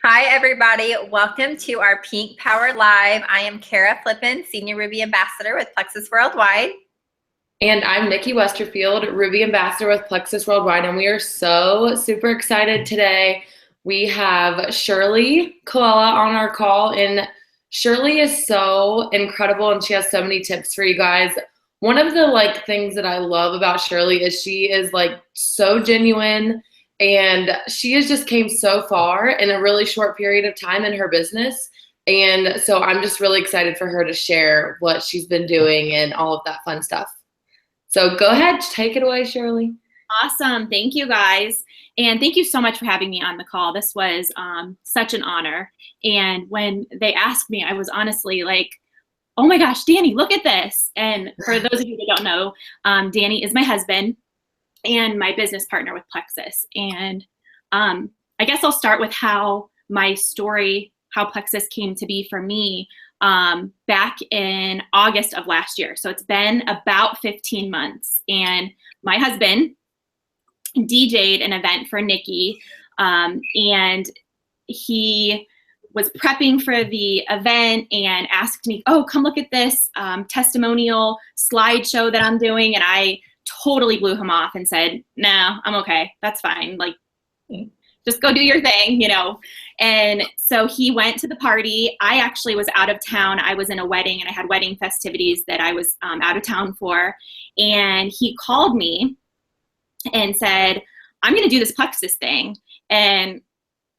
Hi, everybody. Welcome to our Pink Power Live. I am Kara Flippin, Senior Ruby Ambassador with Plexus Worldwide. And I'm Nikki Westerfield, Ruby Ambassador with Plexus Worldwide, and we are so super excited today. We have Shirley Colella on our call, and Shirley is so incredible, and she has so many tips for you guys. One of the things that I love about Shirley is she is so genuine, and she has just came so far in a really short period of time in her business. And so I'm just really excited for her to share what she's been doing and all of that fun stuff. So go ahead, take it away, Shirley. Awesome. Thank you, guys. And thank you so much for having me on the call. This was such an honor. And when they asked me, I was honestly like, oh my gosh, Danny, look at this. And for those of you that don't know, Danny is my husband and my business partner with Plexus. And I guess I'll start with how my story, how Plexus came to be for me back in August of last year. So it's been about 15 months. And my husband DJ'd an event for Nikki, and he was prepping for the event and asked me, oh, come look at this testimonial slideshow that I'm doing. And I totally blew him off and said, no, I'm okay. That's fine. Just go do your thing, you know. And so he went to the party. I actually was out of town. I was in a wedding, and I had wedding festivities that I was out of town for. And he called me and said, I'm going to do this Plexus thing. And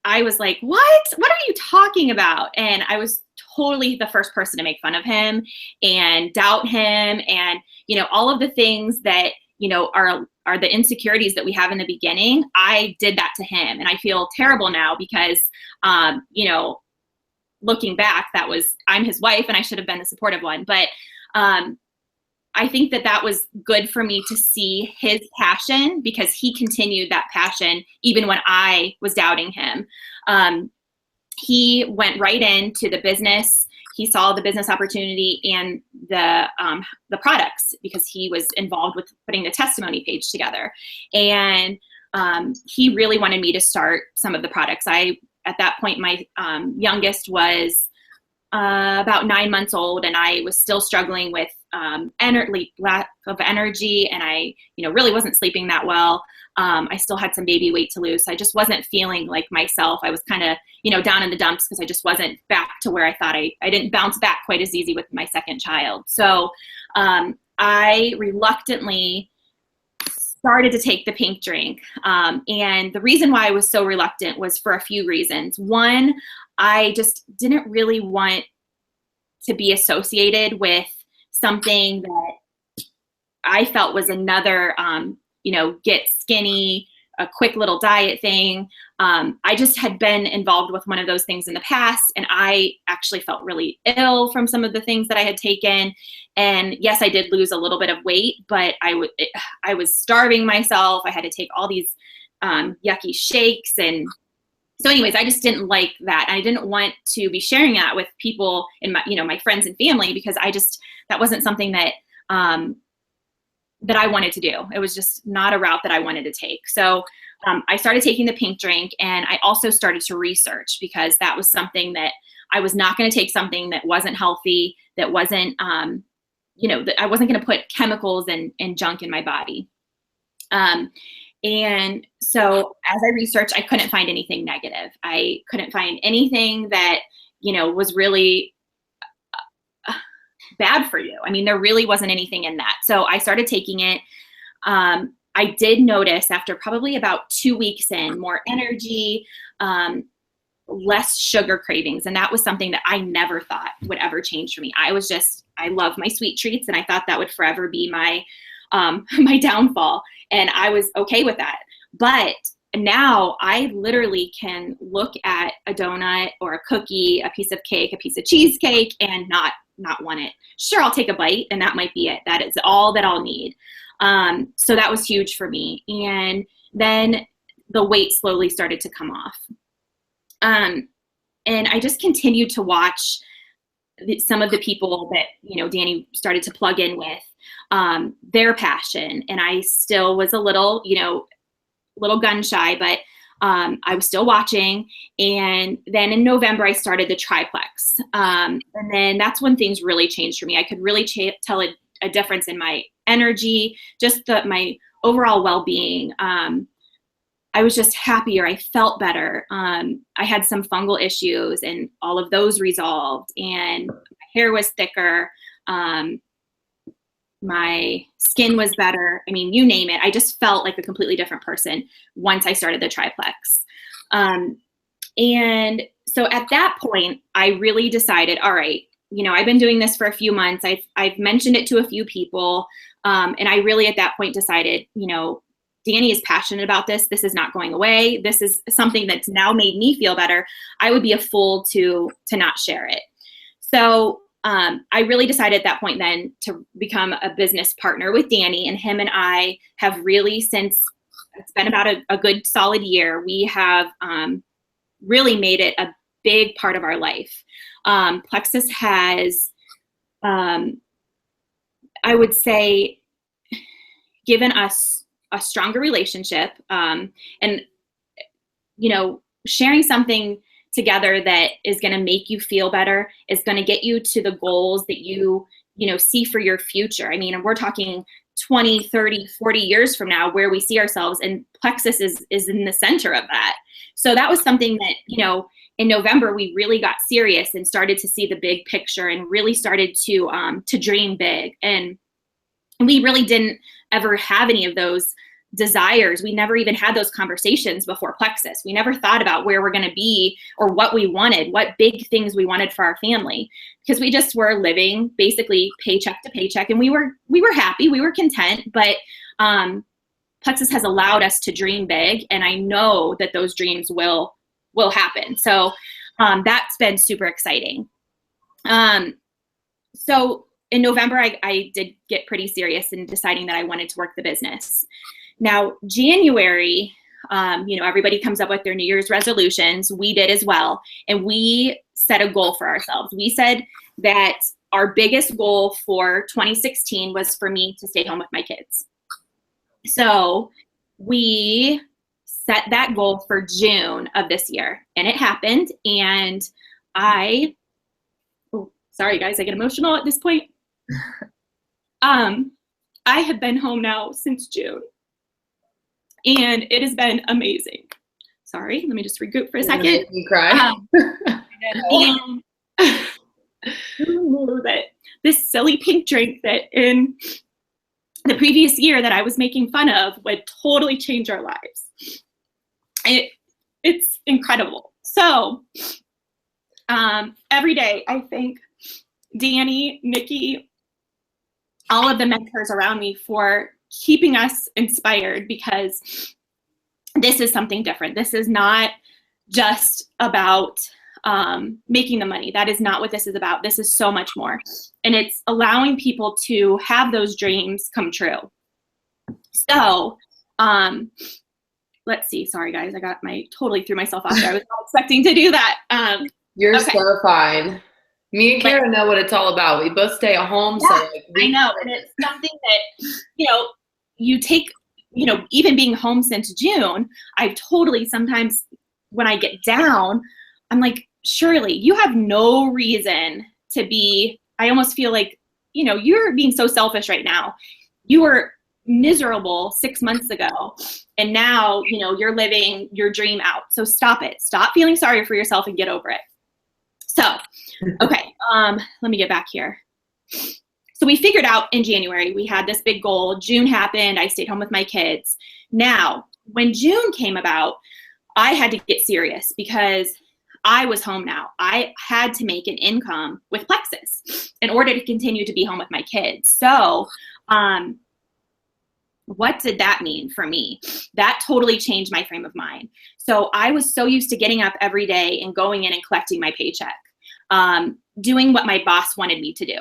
I was like, what? What are you talking about? And I was totally the first person to make fun of him and doubt him. And, you know, all of the things that, you know, are the insecurities that we have in the beginning. I did that to him. And I feel terrible now because, you know, looking back, I'm his wife and I should have been the supportive one. But I think that was good for me to see his passion, because he continued that passion even when I was doubting him. He went right into the business. He saw the business opportunity and the products, because he was involved with putting the testimony page together. And he really wanted me to start some of the products. At that point, my youngest was about 9 months old, and I was still struggling with lack of energy, and I, you know, really wasn't sleeping that well. I still had some baby weight to lose. So I just wasn't feeling like myself. I was kind of, you know, down in the dumps because I just wasn't back to where I thought I didn't bounce back quite as easy with my second child. So I reluctantly started to take the pink drink. And the reason why I was so reluctant was for a few reasons. One, I just didn't really want to be associated with something that I felt was another, you know, get skinny, a quick little diet thing. I just had been involved with one of those things in the past, and I actually felt really ill from some of the things that I had taken. And yes, I did lose a little bit of weight, but I was starving myself. I had to take all these yucky shakes. And so anyways, I just didn't like that. I didn't want to be sharing that with people in my, you know, my friends and family, because that wasn't something that I wanted to do. It was just not a route that I wanted to take. So I started taking the pink drink, and I also started to research, because that was something that I was not going to take something that wasn't healthy, that wasn't, you know, that I wasn't going to put chemicals and junk in my body. And so as I researched, I couldn't find anything negative. I couldn't find anything that, you know, was really bad for you. I mean, there really wasn't anything in that. So I started taking it. I did notice after probably about 2 weeks in, more energy, less sugar cravings. And that was something that I never thought would ever change for me. I love my sweet treats, and I thought that would forever be my downfall. And I was okay with that. But now I literally can look at a donut or a cookie, a piece of cake, a piece of cheesecake, and not want it. Sure, I'll take a bite, and that might be it. That is all that I'll need. So that was huge for me. And then the weight slowly started to come off. And I just continued to watch some of the people that, you know, Danny started to plug in with, their passion. And I still was a little, you know, little gun shy, but I was still watching. And then in November, I started the triplex. And then that's when things really changed for me. I could really tell a difference in my energy, just my overall well-being. I was just happier. I felt better. I had some fungal issues and all of those resolved, and my hair was thicker. My skin was better. I mean, you name it. I just felt like a completely different person once I started the triplex. And so at that point, I really decided, all right, I've been doing this for a few months. I've mentioned it to a few people. And I really at that point decided, Danny is passionate about this. This is not going away. This is something that's now made me feel better. I would be a fool to not share it. So I really decided at that point then to become a business partner with Danny, and him and I have really, since it's been about a good solid year, we have really made it a big part of our life. Plexus has, I would say, given us a stronger relationship, and sharing something together that is going to make you feel better, is going to get you to the goals that you see for your future. I mean, we're talking 20, 30, 40 years from now where we see ourselves, and Plexus is in the center of that. So that was something that, in November, we really got serious and started to see the big picture and really started to dream big. And we really didn't ever have any of those desires. We never even had those conversations before Plexus. We never thought about where we're going to be or what we wanted, what big things we wanted for our family, because we just were living basically paycheck to paycheck, and we were happy, we were content, but Plexus has allowed us to dream big, and I know that those dreams will happen. So that's been super exciting. So in November, I did get pretty serious in deciding that I wanted to work the business. Now, January, everybody comes up with their New Year's resolutions. We did as well. And we set a goal for ourselves. We said that our biggest goal for 2016 was for me to stay home with my kids. So we set that goal for June of this year, and it happened. And sorry guys, I get emotional at this point. I have been home now since June, and it has been amazing. Sorry, let me just regroup for a second. You cry. And who knew that this silly pink drink that in the previous year that I was making fun of would totally change our lives. It's incredible. So every day I thank Danny, Nikki, all of the mentors around me for keeping us inspired, because this is something different. This is not just about making the money. That is not what this is about. This is so much more. And it's allowing people to have those dreams come true. So let's see. Sorry, guys. Totally threw myself off there. I was not expecting to do that. You're okay. so fine. Me and Kara know what it's all about. We both stay at home. Yeah, so I know. And it's something that, you take, even being home since June, I've totally sometimes when I get down, I'm like, Shirley, you have no reason to be, I almost feel like, you're being so selfish right now. You were miserable 6 months ago, and now, you're living your dream out. So stop it. Stop feeling sorry for yourself and get over it. So, okay, let me get back here. So we figured out in January, we had this big goal. June happened. I stayed home with my kids. Now, when June came about, I had to get serious because I was home now. I had to make an income with Plexus in order to continue to be home with my kids. So what did that mean for me? That totally changed my frame of mind. So I was so used to getting up every day and going in and collecting my paycheck, doing what my boss wanted me to do.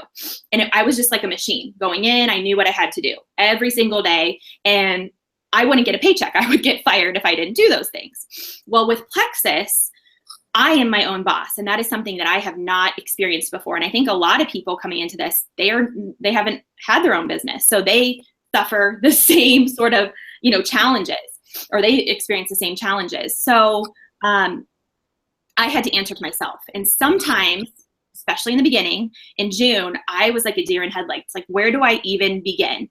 And I was just like a machine going in. I knew what I had to do every single day, and I wouldn't get a paycheck. I would get fired if I didn't do those things. Well, with Plexus, I am my own boss, and that is something that I have not experienced before. And I think a lot of people coming into this, they haven't had their own business, so they suffer the same sort of, challenges. or they experienced the same challenges. So I had to answer to myself. And sometimes, especially in the beginning, in June, I was like a deer in headlights. Like, where do I even begin?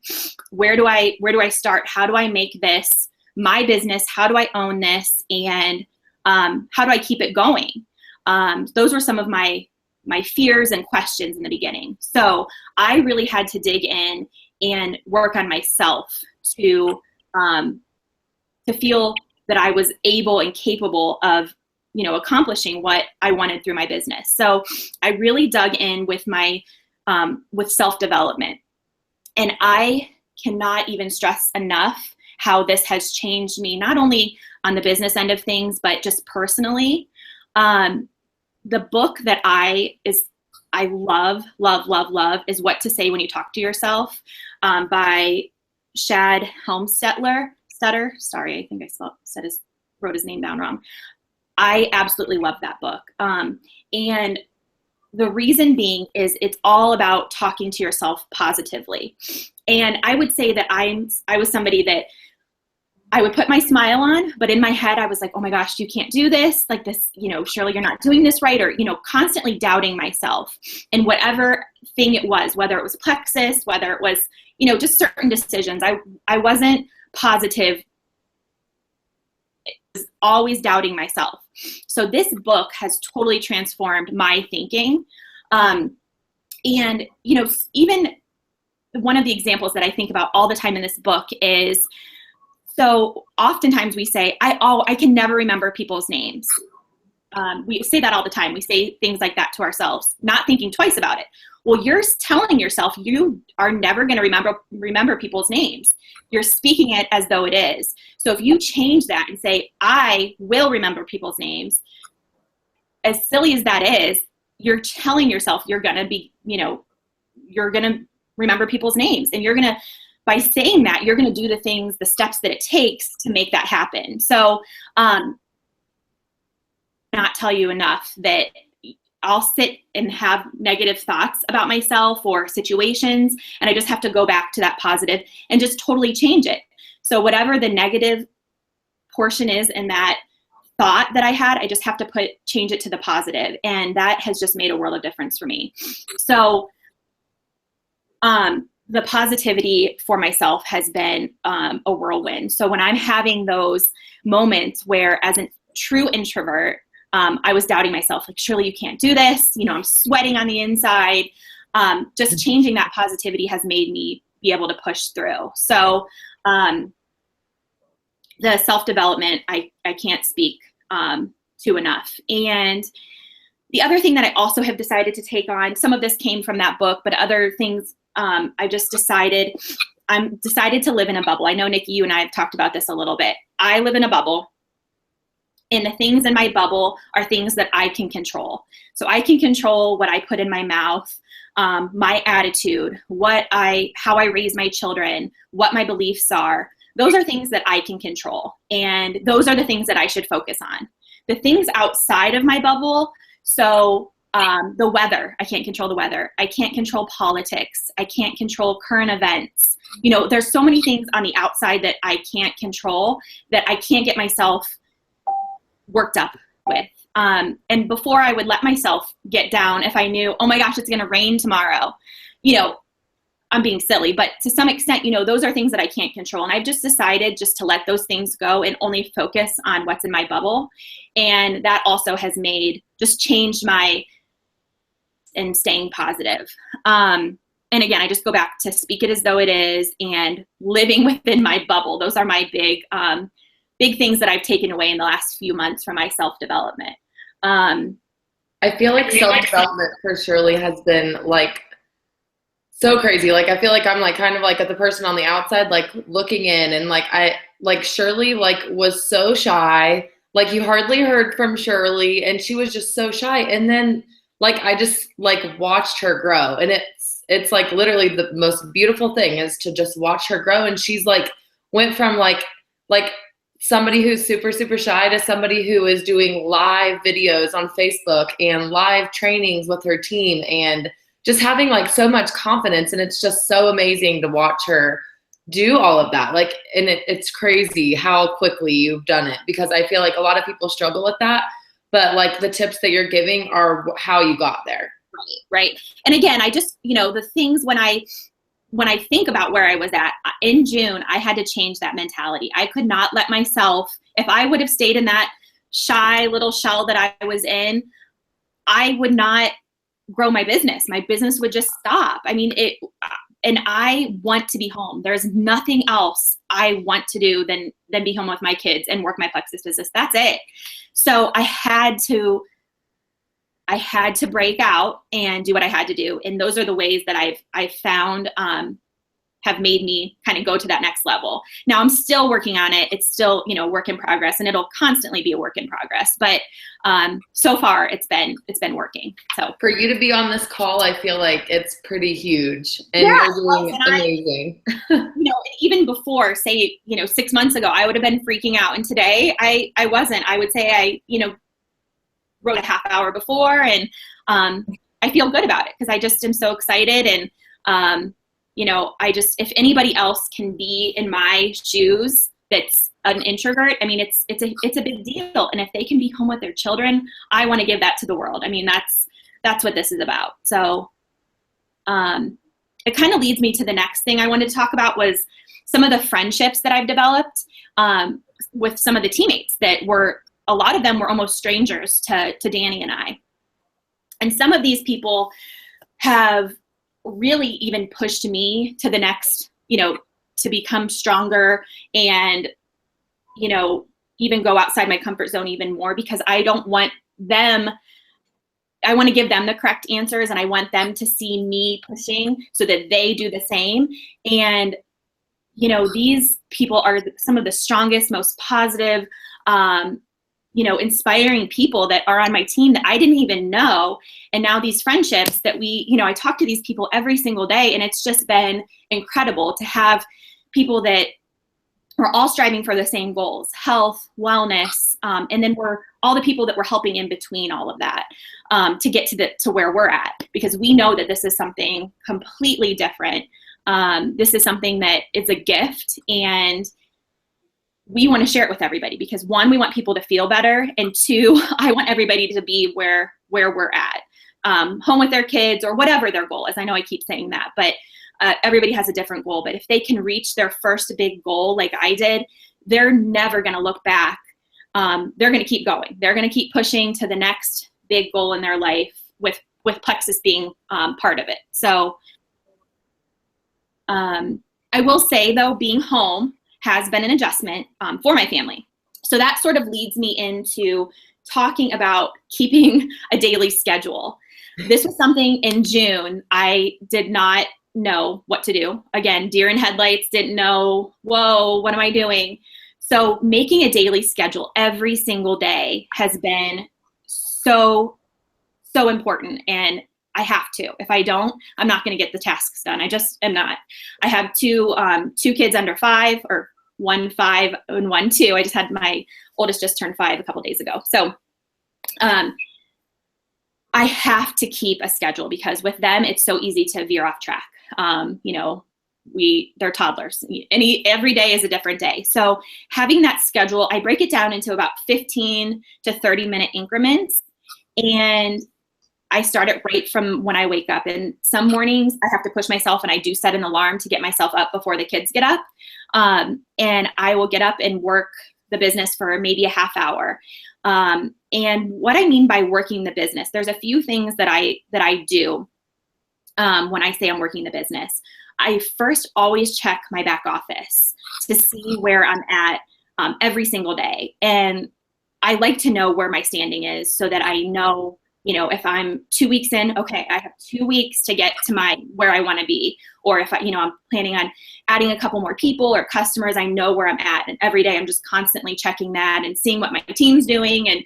Where do I start? How do I make this my business? How do I own this? And how do I keep it going? Those were some of my fears and questions in the beginning. So I really had to dig in and work on myself to feel that I was able and capable of, accomplishing what I wanted through my business. So I really dug in with with self-development. And I cannot even stress enough how this has changed me, not only on the business end of things, but just personally. The book that I love is What to Say When You Talk to Yourself, by Shad Helmstetter. Sorry, I think I wrote his name down wrong. I absolutely love that book. And the reason being is it's all about talking to yourself positively. And I would say that I was somebody that I would put my smile on, but in my head, I was like, oh my gosh, you can't do this. Like this, Shirley, you're not doing this right. Or, constantly doubting myself. And whatever thing it was, whether it was Plexus, whether it was, just certain decisions, I wasn't positive. I was always doubting myself. So this book has totally transformed my thinking. And, even one of the examples that I think about all the time in this book is, so oftentimes we say, I can never remember people's names. We say that all the time. We say things like that to ourselves, not thinking twice about it. Well, you're telling yourself you are never going to remember people's names. You're speaking it as though it is. So if you change that and say, I will remember people's names, as silly as that is, you're telling yourself you're going to be, you're going to remember people's names. And by saying that, you're going to do the steps that it takes to make that happen. So, not tell you enough that I'll sit and have negative thoughts about myself or situations, and I just have to go back to that positive and just totally change it. So whatever the negative portion is in that thought that I had, I just have to change it to the positive. And that has just made a world of difference for me. So, the positivity for myself has been a whirlwind. So when I'm having those moments where, as a true introvert, I was doubting myself, like, Shirley, you can't do this. I'm sweating on the inside. Just changing that positivity has made me be able to push through. So the self-development, I can't speak to enough. And the other thing that I also have decided to take on, some of this came from that book, but other things, I just decided to live in a bubble. I know, Nikki, you and I have talked about this a little bit. I live in a bubble, and the things in my bubble are things that I can control. So I can control what I put in my mouth, my attitude, how I raise my children, what my beliefs are. Those are things that I can control. And those are the things that I should focus on. The things outside of my bubble, so the weather, I can't control the weather. I can't control politics. I can't control current events. There's so many things on the outside that I can't control, that I can't get myself worked up with. And before, I would let myself get down if I knew, oh my gosh, it's going to rain tomorrow. I'm being silly, but to some extent, those are things that I can't control. And I've just decided just to let those things go and only focus on what's in my bubble. And that also has changed and staying positive. And again, I just go back to speak it as though it is and living within my bubble. Those are my big things that I've taken away in the last few months from my self-development. I feel like self-development for Shirley has been like so crazy. Like, I feel like I'm like kind of like the person on the outside, like looking in, and like Shirley was so shy. Like, you hardly heard from Shirley, and she was just so shy. And then I just watched her grow, and it's like literally the most beautiful thing is to just watch her grow. And she's went from like somebody who's super, super shy to somebody who is doing live videos on Facebook and live trainings with her team, and just having so much confidence. And it's just so amazing to watch her do all of that. Like, and it's crazy how quickly you've done it, because I feel like a lot of people struggle with that, but like the tips that you're giving are how you got there. Right. And again, I just, the things when I think about where I was at in June, I had to change that mentality. I could not let myself, if I would have stayed in that shy little shell that I was in, I would not grow my business. My business would just stop. I mean, and I want to be home. There's nothing else I want to do than be home with my kids and work my Plexus business. That's it. So I had to break out and do what I had to do. And those are the ways that I've found have made me kind of go to that next level. Now I'm still working on it. It's still, work in progress, and it'll constantly be a work in progress. But so far it's been working. So for you to be on this call, I feel like it's pretty huge, and yeah, you're doing amazing. Even before, say, 6 months ago, I would have been freaking out. And today I wasn't. I would say I, wrote a half hour before, and I feel good about it because I just am so excited. And if anybody else can be in my shoes that's an introvert, I mean, it's a big deal. And if they can be home with their children, I want to give that to the world. I mean, that's what this is about. So it kind of leads me to the next thing I wanted to talk about, was some of the friendships that I've developed with some of the teammates that a lot of them were almost strangers to Danny and I. And some of these people have really even pushed me to the next, to become stronger and, even go outside my comfort zone even more, because I don't want them, I want to give them the correct answers, and I want them to see me pushing so that they do the same. And, these people are some of the strongest, most positive, inspiring people that are on my team that I didn't even know. And now these friendships that I talk to these people every single day, and it's just been incredible to have people that we're all striving for the same goals: health, wellness, and then we're all the people that we're helping in between all of that to get to where we're at, because we know that this is something completely different. This is something that is a gift, and we want to share it with everybody, because one, we want people to feel better, and two, I want everybody to be where we're at, home with their kids or whatever their goal is. I know I keep saying that, but everybody has a different goal. But if they can reach their first big goal like I did, they're never going to look back. They're going to keep going. They're going to keep pushing to the next big goal in their life, with Plexus being part of it. So I will say, though, being home has been an adjustment for my family. So that sort of leads me into talking about keeping a daily schedule. This was something in June I did not know what to do. Again, deer in headlights, didn't know, whoa, what am I doing? So making a daily schedule every single day has been so important. And I have to. If I don't, I'm not going to get the tasks done. I just am not. I have two kids under 5, or 1 5 and 1 2. I just had my oldest just turned 5 a couple days ago. So I have to keep a schedule, because with them, it's so easy to veer off track. They're toddlers. Every day is a different day. So having that schedule, I break it down into about 15 to 30 minute increments. And I start it right from when I wake up. And some mornings I have to push myself, and I do set an alarm to get myself up before the kids get up. And I will get up and work the business for maybe a half hour. And what I mean by working the business, there's a few things that I do when I say I'm working the business. I first always check my back office to see where I'm at every single day. And I like to know where my standing is, so that I know, if I'm 2 weeks in, okay, I have 2 weeks to get to where I want to be. Or if I'm planning on adding a couple more people or customers, I know where I'm at. And every day I'm just constantly checking that and seeing what my team's doing. And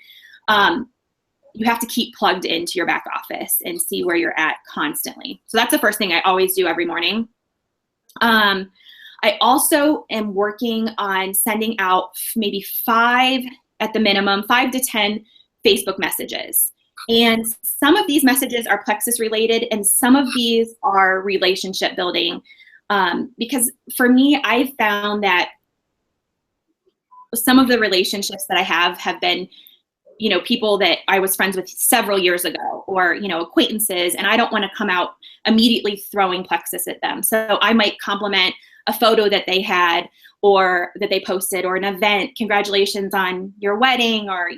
you have to keep plugged into your back office and see where you're at constantly. So that's the first thing I always do every morning. I also am working on sending out maybe 5 at the minimum, 5 to 10 Facebook messages. And some of these messages are Plexus related, and some of these are relationship building. Because for me, I found that some of the relationships that I have been, people that I was friends with several years ago, or, acquaintances, and I don't want to come out immediately throwing plexus at them. So I might compliment a photo that they had or that they posted, or an event, congratulations on your wedding, or,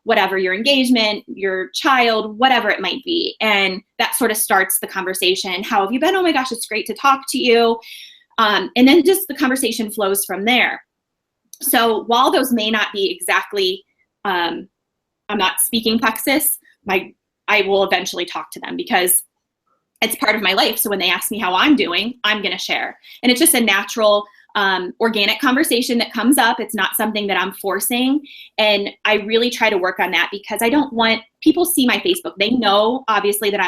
whatever, your engagement, your child, whatever it might be. And that sort of starts the conversation. How have you been? Oh my gosh, it's great to talk to you. And then just the conversation flows from there. So while those may not be exactly, I'm not speaking plexus, I will eventually talk to them because it's part of my life. So when they ask me how I'm doing, I'm going to share. And it's just a natural, organic conversation that comes up. It's not something that I'm forcing. And I really try to work on that because I don't want people see my Facebook. They know obviously that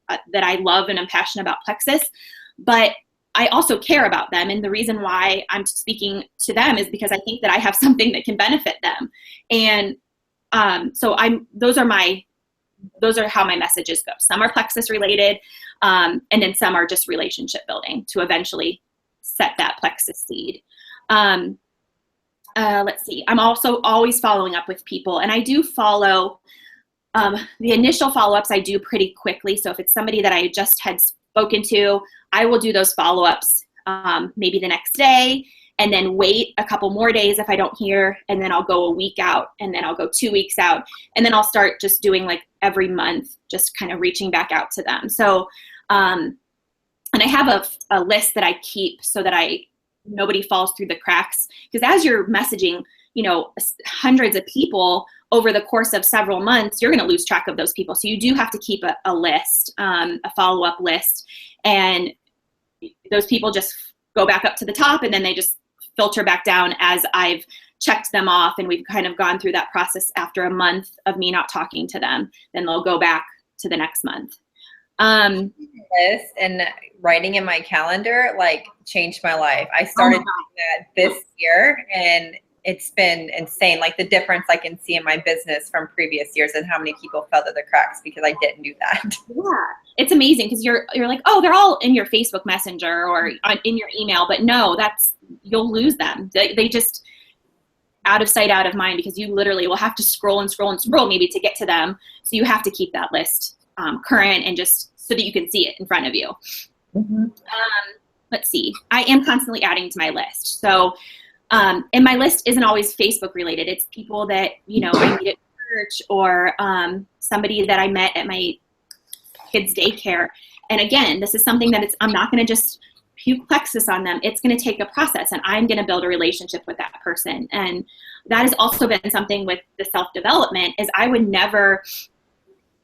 that I love and I'm passionate about plexus, but I also care about them. And the reason why I'm speaking to them is because I think that I have something that can benefit them. And so those are how my messages go. Some are plexus related, and then some are just relationship building to eventually set that plexus seed. Let's see. I'm also always following up with people, and I do follow the initial follow-ups I do pretty quickly. So if it's somebody that I just had spoken to, I will do those follow-ups maybe the next day, and then wait a couple more days if I don't hear, and then I'll go a week out, and then I'll go 2 weeks out, and then I'll start just doing like every month, just kind of reaching back out to them. So, and I have a list that I keep so that nobody falls through the cracks, because as you're messaging, hundreds of people over the course of several months, you're going to lose track of those people. So you do have to keep a list, a follow-up list, and those people just go back up to the top, and then they just filter back down as I've checked them off, and we've kind of gone through that process after a month of me not talking to them. Then they'll go back to the next month. List and writing in my calendar changed my life. I started doing that this year, and it's been insane. Like the difference I can see in my business from previous years and how many people fell through the cracks because I didn't do that. Yeah, it's amazing because you're like, oh, they're all in your Facebook Messenger or in your email, but no, you'll lose them. They just out of sight, out of mind, because you literally will have to scroll and scroll and scroll maybe to get to them. So you have to keep that list current and just so that you can see it in front of you. Mm-hmm. Let's see. I am constantly adding to my list. So, and my list isn't always Facebook related. It's people that, I meet at church, or somebody that I met at my kids' daycare. And again, this is something that I'm not going to just puke plexus on them. It's going to take a process, and I'm going to build a relationship with that person. And that has also been something with the self-development, is I would never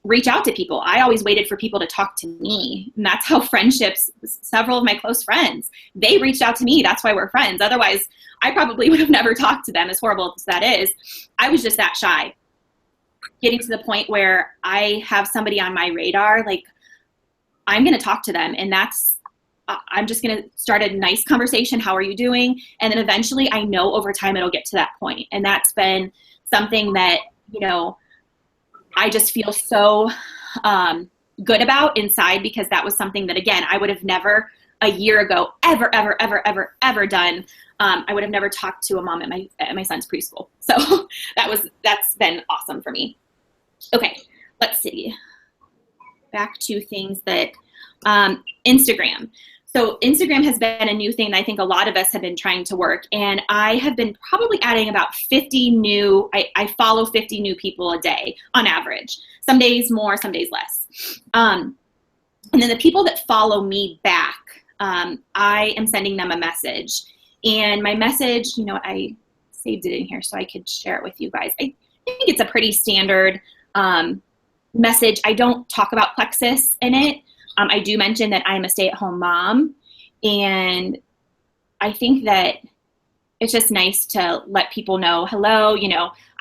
reach out to people. I always waited for people to talk to me. And that's how friendships, several of my close friends, they reached out to me. That's why we're friends. Otherwise, I probably would have never talked to them, as horrible as that is. I was just that shy. Getting to the point where I have somebody on my radar, I'm going to talk to them. And I'm just going to start a nice conversation. How are you doing? And then eventually I know over time it'll get to that point. And that's been something that, I just feel so good about inside, because that was something that, again, I would have never a year ago ever done. I would have never talked to a mom at my son's preschool. So that's been awesome for me. Okay, let's see. Back to things that Instagram. So Instagram has been a new thing that I think a lot of us have been trying to work. And I have been probably adding about 50 new, I follow 50 new people a day on average. Some days more, some days less. And then the people that follow me back, I am sending them a message. And my message, I saved it in here so I could share it with you guys. I think it's a pretty standard message. I don't talk about plexus in it. I do mention that I'm a stay-at-home mom, and I think that it's just nice to let people know, hello,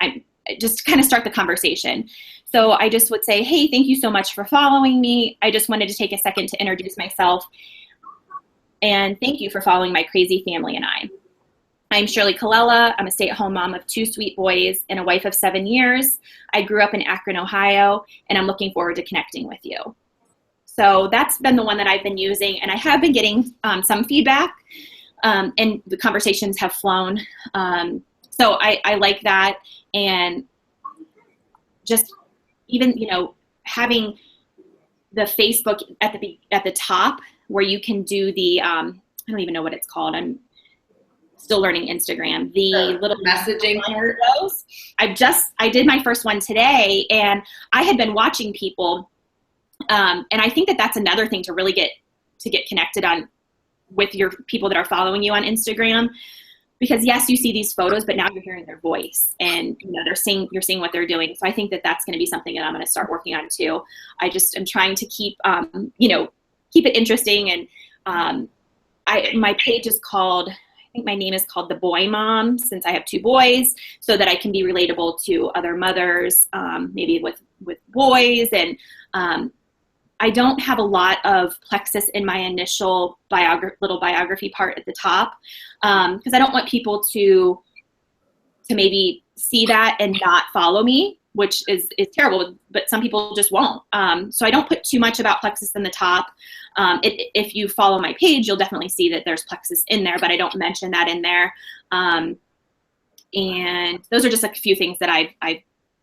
I'm just kind of start the conversation. So I just would say, hey, thank you so much for following me. I just wanted to take a second to introduce myself, and thank you for following my crazy family and I. I'm Shirley Colella. I'm a stay-at-home mom of 2 sweet boys and a wife of 7 years. I grew up in Akron, Ohio, and I'm looking forward to connecting with you. So that's been the one that I've been using, and I have been getting some feedback, and the conversations have flown. So I like that, and just even, having the Facebook at the top where you can do the, I don't even know what it's called. I'm still learning Instagram. The little messaging part. I did my first one today, and I had been watching people, and I think that that's another thing to really get connected on with your people that are following you on Instagram. Because yes, you see these photos, but now you're hearing their voice, and you're seeing what they're doing. So I think that that's going to be something that I'm going to start working on too. I just am trying to keep it interesting, and my page is called, I think my name is called The Boy Mom, since I have 2 boys, so that I can be relatable to other mothers, maybe with boys. And I don't have a lot of plexus in my initial little biography part at the top, because I don't want people to maybe see that and not follow me, which is terrible, but some people just won't. So I don't put too much about plexus in the top. If you follow my page, you'll definitely see that there's plexus in there, but I don't mention that in there. And those are just a few things that I've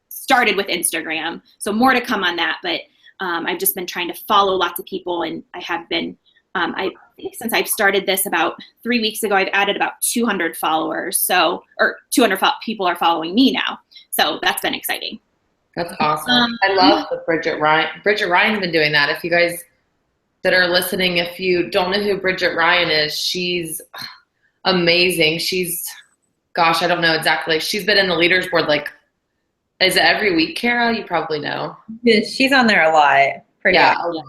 started with Instagram. So more to come on that, but I've just been trying to follow lots of people, and I have been, I think since I've started this about 3 weeks ago, I've added about 200 followers. Or 200 people are following me now. So that's been exciting. That's awesome. I love the Bridget Ryan. Bridget Ryan's been doing that. If you guys that are listening, if you don't know who Bridget Ryan is, she's amazing. Gosh, I don't know exactly. She's been in the Leaders Board, is it every week, Kara? You probably know. Yeah, she's on there a lot. A lot.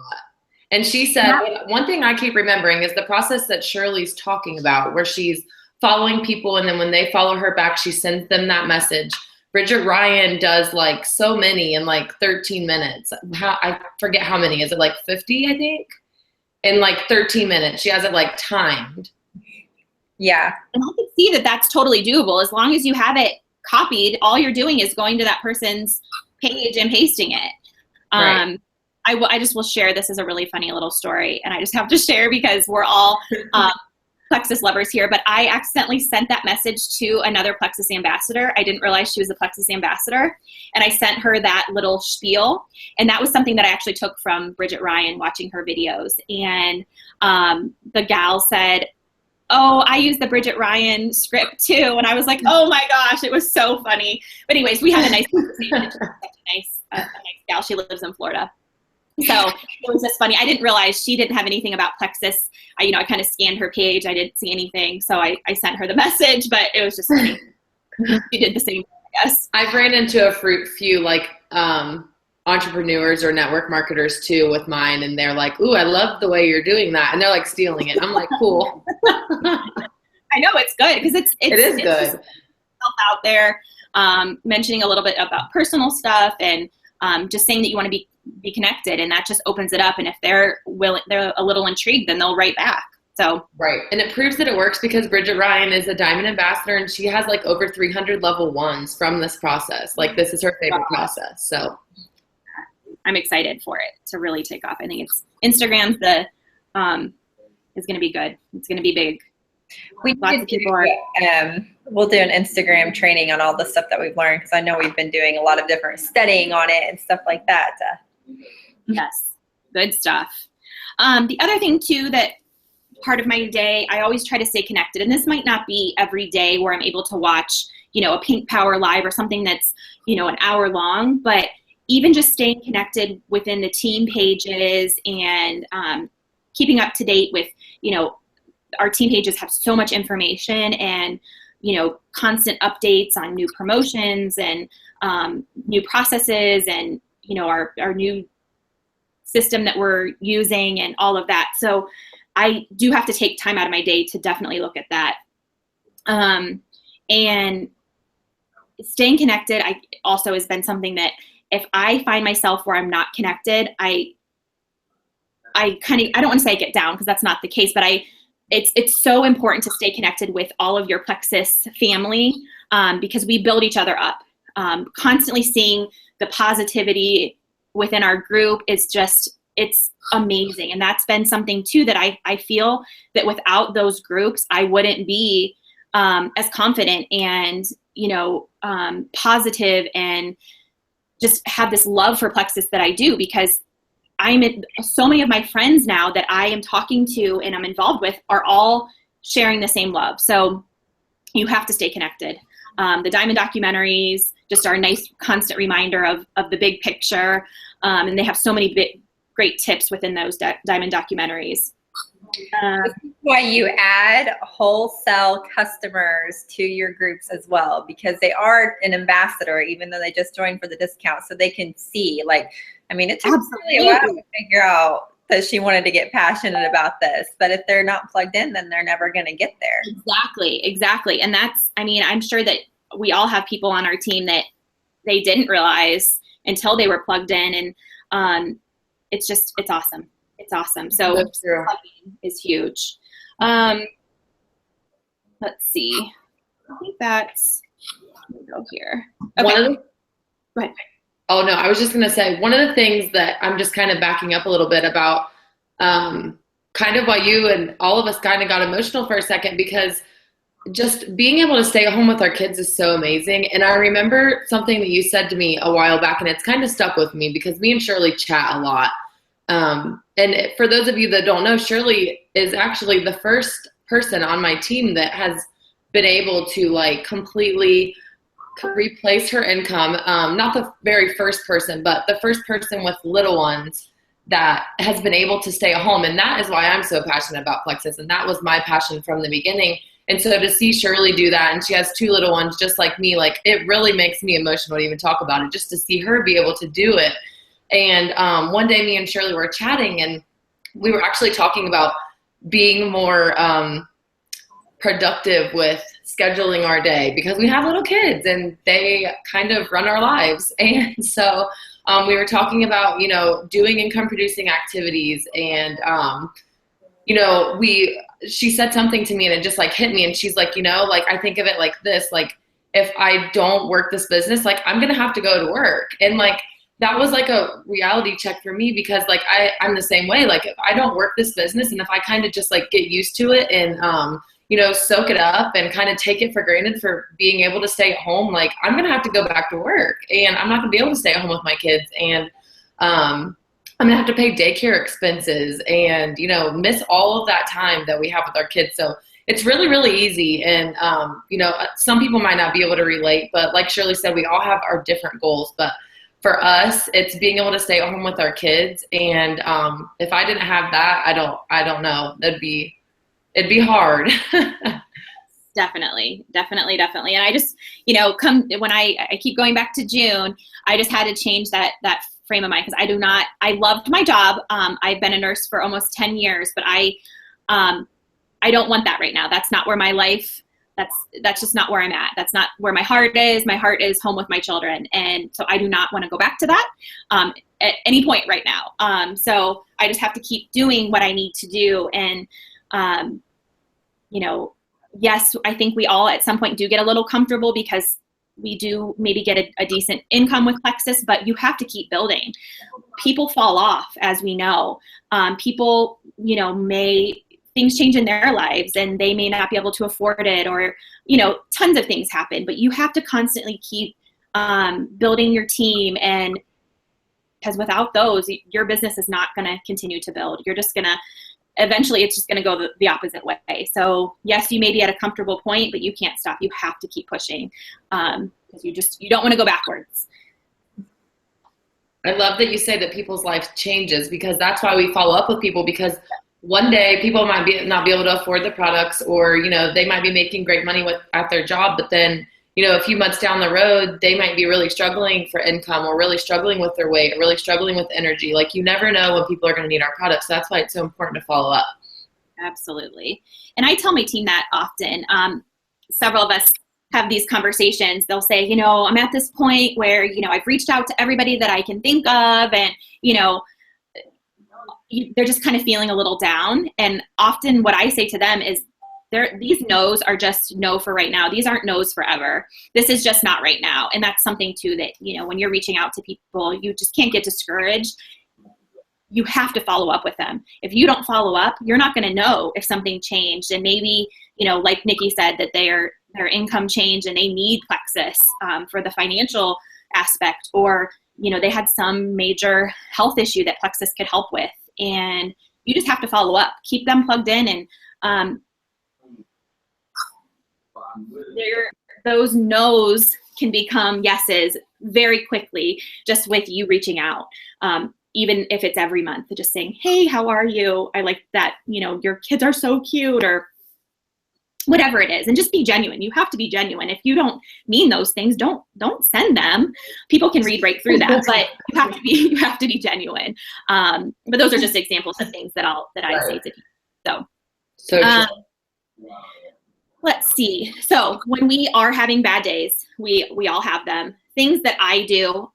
And she said, one thing I keep remembering is the process that Shirley's talking about, where she's following people, and then when they follow her back, she sends them that message. Bridget Ryan does so many in 13 minutes. I forget how many. Is it 50, I think? In 13 minutes. She has it timed. Yeah. And I can see that that's totally doable. As long as you have it copied, all you're doing is going to that person's page and pasting it. Right. I just will share, this is a really funny little story, and I just have to share because we're all plexus lovers here, but I accidentally sent that message to another plexus ambassador. I didn't realize she was a plexus ambassador, and I sent her that little spiel, and that was something that I actually took from Bridget Ryan watching her videos. And the gal said, "Oh, I use the Bridget Ryan script too." And I was like, "Oh my gosh," it was so funny. But anyways, we had a nice conversation. She's such a nice gal. She lives in Florida. So it was just funny. I didn't realize she didn't have anything about plexus. I kind of scanned her page. I didn't see anything. So I sent her the message, but it was just funny. She did the same, I guess. I've ran into a few entrepreneurs or network marketers too with mine, and they're like, "Ooh, I love the way you're doing that," and they're stealing it. I'm like, "Cool." I know it's good because it is good. Just out there, mentioning a little bit about personal stuff, and just saying that you want to be connected, and that just opens it up. And if they're a little intrigued, then they'll write back. So right, and it proves that it works because Bridget Ryan is a diamond ambassador, and she has over 300 level 1s from this process. This is her favorite process. So I'm excited for it to really take off. I think Instagram's is going to be good. It's going to be big. Lots of people are. We'll do an Instagram training on all the stuff that we've learned, because I know we've been doing a lot of different studying on it and stuff like that. Yes, good stuff. The other thing too, that part of my day, I always try to stay connected, and this might not be every day where I'm able to watch, a Pink Power Live or something that's, an hour long, but even just staying connected within the team pages and keeping up to date with, our team pages have so much information and, constant updates on new promotions and new processes and, our new system that we're using and all of that. So I do have to take time out of my day to definitely look at that. And staying connected, also has been something that if I find myself where I'm not connected, I don't want to say I get down, because that's not the case, but it's so important to stay connected with all of your plexus family, because we build each other up. Constantly seeing the positivity within our group is just, it's amazing. And that's been something too that I feel that without those groups, I wouldn't be as confident and, positive and just have this love for Plexus that I do, because so many of my friends now that I am talking to and I'm involved with are all sharing the same love. So you have to stay connected. The Diamond documentaries just are a nice constant reminder of the big picture. And they have so many great tips within those Diamond documentaries. This is why you add wholesale customers to your groups as well, because they are an ambassador, even though they just joined for the discount, so they can see, it took really a while to figure out that she wanted to get passionate about this, but if they're not plugged in, then they're never going to get there. Exactly. And that's, I'm sure that we all have people on our team that they didn't realize until they were plugged in, and it's awesome. It's awesome. So plugging is huge. Let's see. I think that's, let me go here. Okay. Go ahead. Oh, no, I was just going to say, one of the things that I'm just kind of backing up a little bit about, kind of why you and all of us kind of got emotional for a second, because just being able to stay at home with our kids is so amazing. And I remember something that you said to me a while back, and it's kind of stuck with me because me and Shirley chat a lot. And for those of you that don't know, Shirley is actually the first person on my team that has been able to completely replace her income. Not the very first person, but the first person with little ones that has been able to stay at home. And that is why I'm so passionate about Plexus. And that was my passion from the beginning. And so to see Shirley do that, and she has 2 little ones just like me, it really makes me emotional to even talk about it, just to see her be able to do it. And one day me and Shirley were chatting, and we were actually talking about being more productive with scheduling our day, because we have little kids and they kind of run our lives. And so we were talking about, doing income producing activities. And, she said something to me and it just hit me. And she's like, I think of it like this, if I don't work this business, I'm going to have to go to work. And that was a reality check for me, because I'm the same way. If I don't work this business, and if I kind of just get used to it and, soak it up and kind of take it for granted for being able to stay at home, I'm going to have to go back to work, and I'm not going to be able to stay at home with my kids. And I'm going to have to pay daycare expenses and, miss all of that time that we have with our kids. So it's really, really easy. And, some people might not be able to relate, but like Shirley said, we all have our different goals. But for us, it's being able to stay at home with our kids. And if I didn't have that, I don't know. It'd be hard. Definitely. And I just, when I keep going back to June, I just had to change that frame of mind, because I loved my job. I've been a nurse for almost 10 years, but I don't want that right now. That's not where my life, that's just not where I'm at. That's not where my heart is. My heart is home with my children. And so I do not want to go back to that at any point right now. So I just have to keep doing what I need to do. And, yes, I think we all at some point do get a little comfortable, because we do maybe get a decent income with Plexus, but you have to keep building. People fall off, as we know. People, things change in their lives and they may not be able to afford it, or, tons of things happen, but you have to constantly keep building your team. And because without those, your business is not going to continue to build. You're just going to, eventually it's just going to go the opposite way. So yes, you may be at a comfortable point, but you can't stop. You have to keep pushing, because you don't want to go backwards. I love that you say that people's life changes, because that's why we follow up with people, because one day people might not be able to afford the products, or, they might be making great money at their job, but then, a few months down the road, they might be really struggling for income, or really struggling with their weight, or really struggling with energy. You never know when people are going to need our products. So that's why it's so important to follow up. Absolutely. And I tell my team that often. Several of us have these conversations. They'll say, I'm at this point where, I've reached out to everybody that I can think of, and, they're just kind of feeling a little down. And often what I say to them is, these no's are just no for right now. These aren't no's forever. This is just not right now. And that's something too that, when you're reaching out to people, you just can't get discouraged. you have to follow up with them. If you don't follow up, you're not going to know if something changed. And maybe, like Nikki said, that their income changed and they need Plexus for the financial aspect, or, they had some major health issue that Plexus could help with. And you just have to follow up, keep them plugged in. And those no's can become yeses very quickly just with you reaching out. Even if it's every month, just saying, hey, how are you? I like that, your kids are so cute, or whatever it is, and just be genuine. You have to be genuine. If you don't mean those things, don't send them. People can read right through that, but you have to be genuine. But those are just examples of things that I say to people. So let's see. So when we are having bad days, we all have them. Things that I do,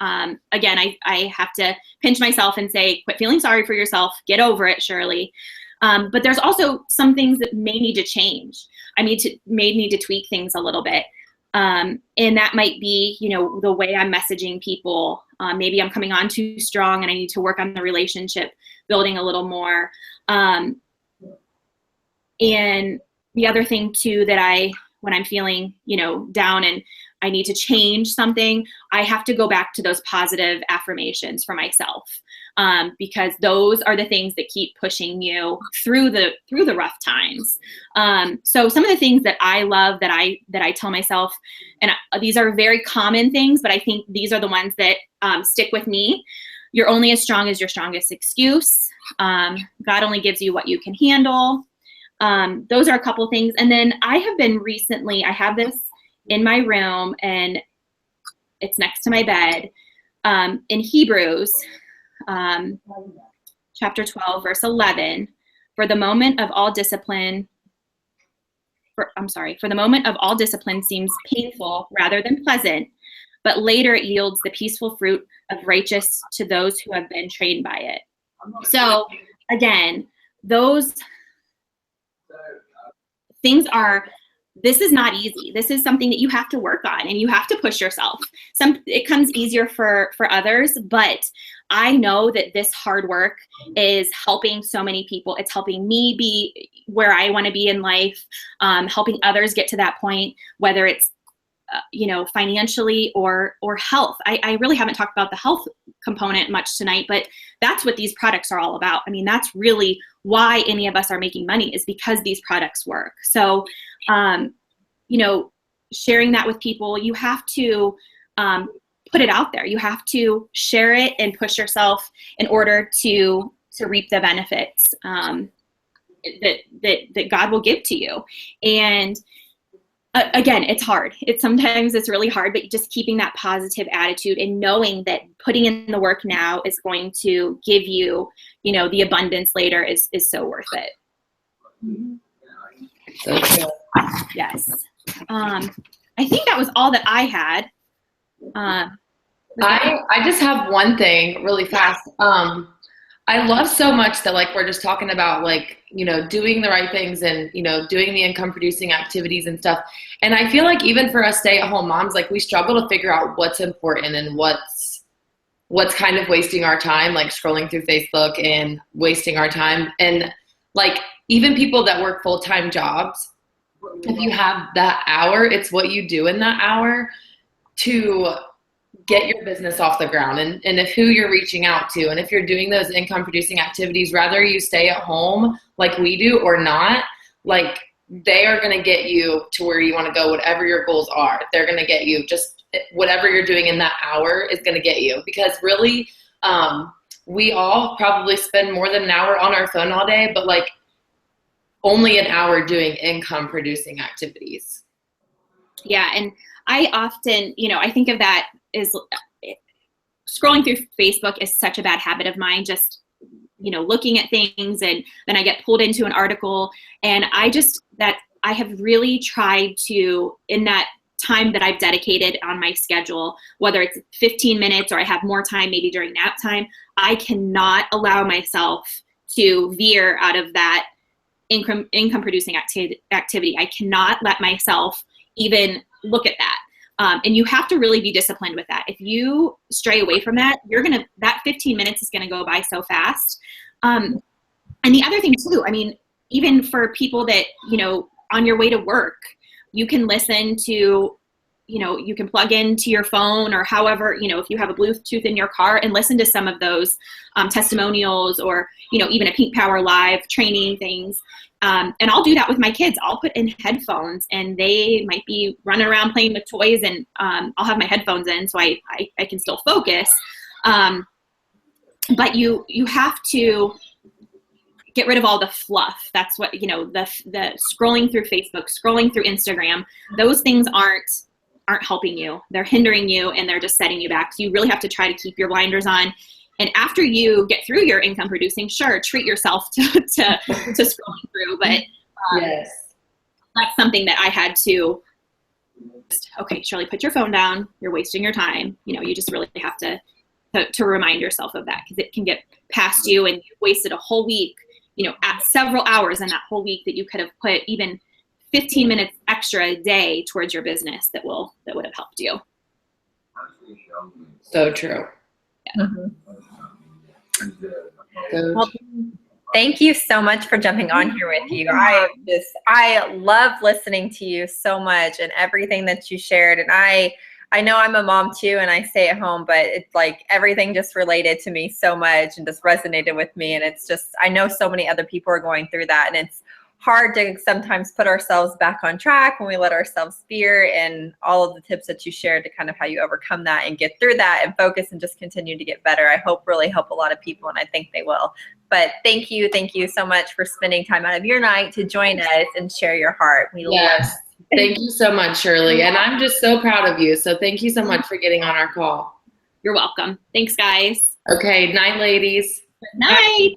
again, I have to pinch myself and say, quit feeling sorry for yourself. Get over it, Shirley. But there's also some things that may need to change. I may need to tweak things a little bit. And that might be, the way I'm messaging people. Maybe I'm coming on too strong and I need to work on the relationship building a little more. And the other thing too, that when I'm feeling, down and I need to change something, I have to go back to those positive affirmations for myself, because those are the things that keep pushing you through the rough times. So some of the things that I love that I tell myself, and these are very common things, but I think these are the ones that stick with me. You're only as strong as your strongest excuse. God only gives you what you can handle. Those are a couple things. And then I have this in my room, and it's next to my bed. In Hebrews, chapter 12, verse 11, for the moment of all discipline seems painful rather than pleasant, but later it yields the peaceful fruit of righteousness to those who have been trained by it. So again, those things this is not easy. This is something that you have to work on and you have to push yourself. It comes easier for others, but I know that this hard work is helping so many people. It's helping me be where I want to be in life, helping others get to that point, whether it's financially or health. I really haven't talked about the health component much tonight, but that's what these products are all about. I mean, that's really why any of us are making money, is because these products work. So, sharing that with people, you have to put it out there. You have to share it and push yourself in order to reap the benefits that God will give to you. And again, it's hard. Sometimes it's really hard, but just keeping that positive attitude and knowing that putting in the work now is going to give you, the abundance later is so worth it. So true. Yes. I think that was all that I had. I just have one thing really fast. I love so much that we're just talking about doing the right things and, doing the income producing activities and stuff. And I feel like even for us stay-at-home moms, we struggle to figure out what's important and what's kind of wasting our time, scrolling through Facebook and wasting our time. And even people that work full-time jobs, if you have that hour, it's what you do in that hour to get your business off the ground, and if who you're reaching out to, and if you're doing those income producing activities, rather you stay at home like we do or not, they are going to get you to where you want to go, whatever your goals are. They're going to get you, just whatever you're doing in that hour is going to get you, because really we all probably spend more than an hour on our phone all day, but only an hour doing income producing activities. Yeah. And I often, I think of that is scrolling through Facebook is such a bad habit of mine, just, looking at things, and then I get pulled into an article, and I have really tried to, in that time that I've dedicated on my schedule, whether it's 15 minutes or I have more time maybe during nap time, I cannot allow myself to veer out of that income producing activity. I cannot let myself even look at that. And you have to really be disciplined with that. If you stray away from that, that 15 minutes is going to go by so fast. And the other thing too, I mean, even for people that, on your way to work, you can listen to, you can plug into your phone or however, if you have a Bluetooth in your car and listen to some of those testimonials or, even a Pink Power Live training things. And I'll do that with my kids. I'll put in headphones and they might be running around playing with toys and I'll have my headphones in so I can still focus. But you have to get rid of all the fluff. That's what, the scrolling through Facebook, scrolling through Instagram, those things aren't helping you. They're hindering you and they're just setting you back. So you really have to try to keep your blinders on. And after you get through your income producing, sure, treat yourself to scrolling through. But yes, that's something that I had to, okay, Shirley, put your phone down. You're wasting your time. You just really have to remind yourself of that because it can get past you and you wasted a whole week, at several hours in that whole week that you could have put even 15 minutes extra a day towards your business that would have helped you. So true. Yeah. Mm-hmm. Well, thank you so much for jumping on here with you. I love listening to you so much and everything that you shared. And I know I'm a mom too, and I stay at home, but it's like everything just related to me so much and just resonated with me. And it's just, I know so many other people are going through that, and it's hard to sometimes put ourselves back on track when we let ourselves veer, and all of the tips that you shared to kind of how you overcome that and get through that and focus and just continue to get better, I hope really help a lot of people, and I think they will. But thank you so much for spending time out of your night to join us and share your heart. We love. Thank you so much, Shirley. And I'm just so proud of you. So thank you so much for getting on our call. You're welcome. Thanks, guys. Okay. Night, ladies. Good night.